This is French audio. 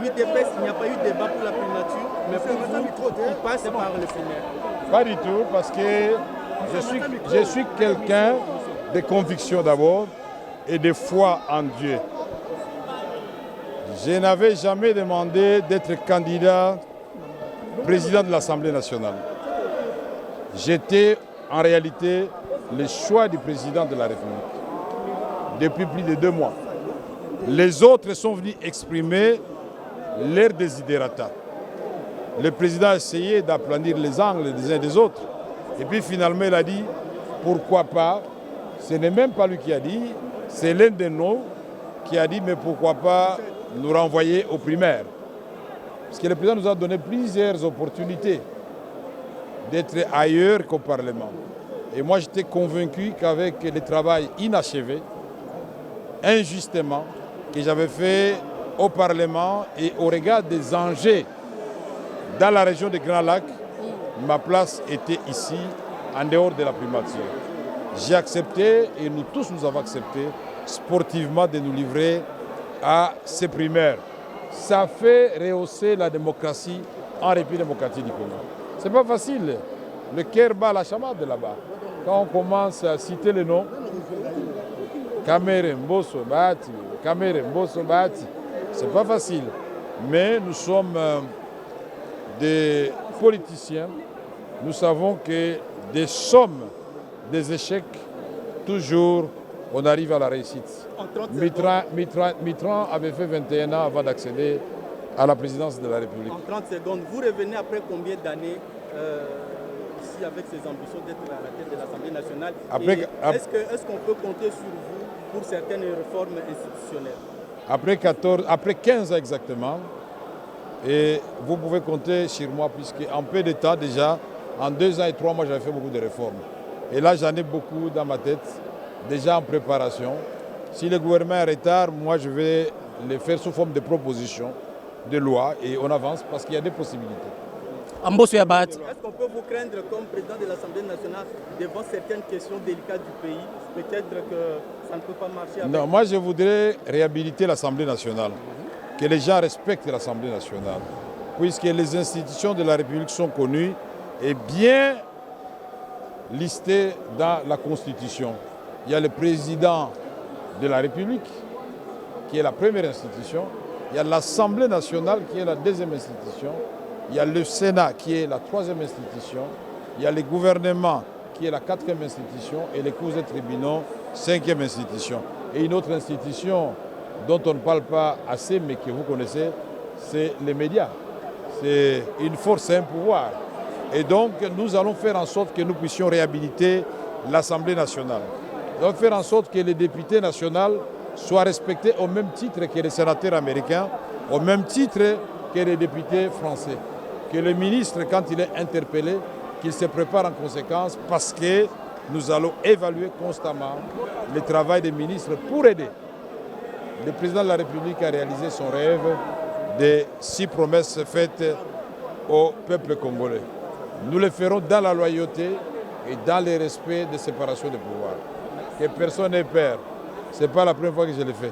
l'UDPS, il n'y a pas eu de débat pour la primature, mais pour vous, on passe par le plénière. Pas du tout, parce que je suis quelqu'un de conviction d'abord et de foi en Dieu. Je n'avais jamais demandé d'être candidat président de l'Assemblée nationale. J'étais en réalité le choix du président de la République depuis plus de 2 mois. Les autres sont venus exprimer leurs desiderata. Le président a essayé d'aplanir les angles des uns des autres. Et puis finalement, il a dit, pourquoi pas. Ce n'est même pas lui qui a dit, c'est l'un de nous qui a dit, mais pourquoi pas nous renvoyer aux primaires. Parce que le président nous a donné plusieurs opportunités d'être ailleurs qu'au Parlement. Et moi, j'étais convaincu qu'avec le travail inachevé, injustement, que j'avais fait au Parlement et au regard des enjeux dans la région des Grands Lacs, ma place était ici, en dehors de la primature. J'ai accepté, et nous tous nous avons accepté, sportivement de nous livrer à ces primaires. Ça fait rehausser la démocratie en République démocratique du Congo. C'est pas facile. Le cœur bat la chamade là-bas. Quand on commence à citer les noms, Kamere Mbosso Bahati, Kamere Mbosso Bahati, c'est pas facile. Mais nous sommes des politiciens. Nous savons que des sommes, des échecs, toujours on arrive à la réussite. Mitterrand avait fait 21 ans avant d'accéder à la présidence de la République. En 30 secondes, vous revenez après combien d'années ici avec ces ambitions d'être à la tête de l'Assemblée nationale? Est-ce qu'on peut compter sur vous pour certaines réformes institutionnelles? Après 15 ans exactement, et vous pouvez compter sur moi puisqu'en peu de temps déjà, en 2 ans et 3 mois, j'avais fait beaucoup de réformes. Et là, j'en ai beaucoup dans ma tête, déjà en préparation. Si le gouvernement est en retard, moi, je vais les faire sous forme de propositions de loi et on avance parce qu'il y a des possibilités. Est-ce qu'on peut vous craindre comme président de l'Assemblée nationale devant certaines questions délicates du pays? Peut-être que ça ne peut pas marcher avec... Non, moi, je voudrais réhabiliter l'Assemblée nationale, que les gens respectent l'Assemblée nationale, puisque les institutions de la République sont connues et bien listées dans la Constitution. Il y a le président de la République, qui est la première institution. Il y a l'Assemblée nationale, qui est la deuxième institution. Il y a le Sénat, qui est la troisième institution. Il y a le gouvernement, qui est la quatrième institution. Et les cours et tribunaux, cinquième institution. Et une autre institution dont on ne parle pas assez, mais que vous connaissez, c'est les médias. C'est une force et un pouvoir. Et donc, nous allons faire en sorte que nous puissions réhabiliter l'Assemblée nationale. Nous allons faire en sorte que les députés nationaux soient respectés au même titre que les sénateurs américains, au même titre que les députés français. Que le ministre, quand il est interpellé, qu'il se prépare en conséquence parce que nous allons évaluer constamment le travail des ministres pour aider le président de la République à réaliser son rêve des 6 promesses faites au peuple congolais. Nous le ferons dans la loyauté et dans le respect de séparation des pouvoirs. Que personne n'ait peur. Ce n'est pas la première fois que je le fais.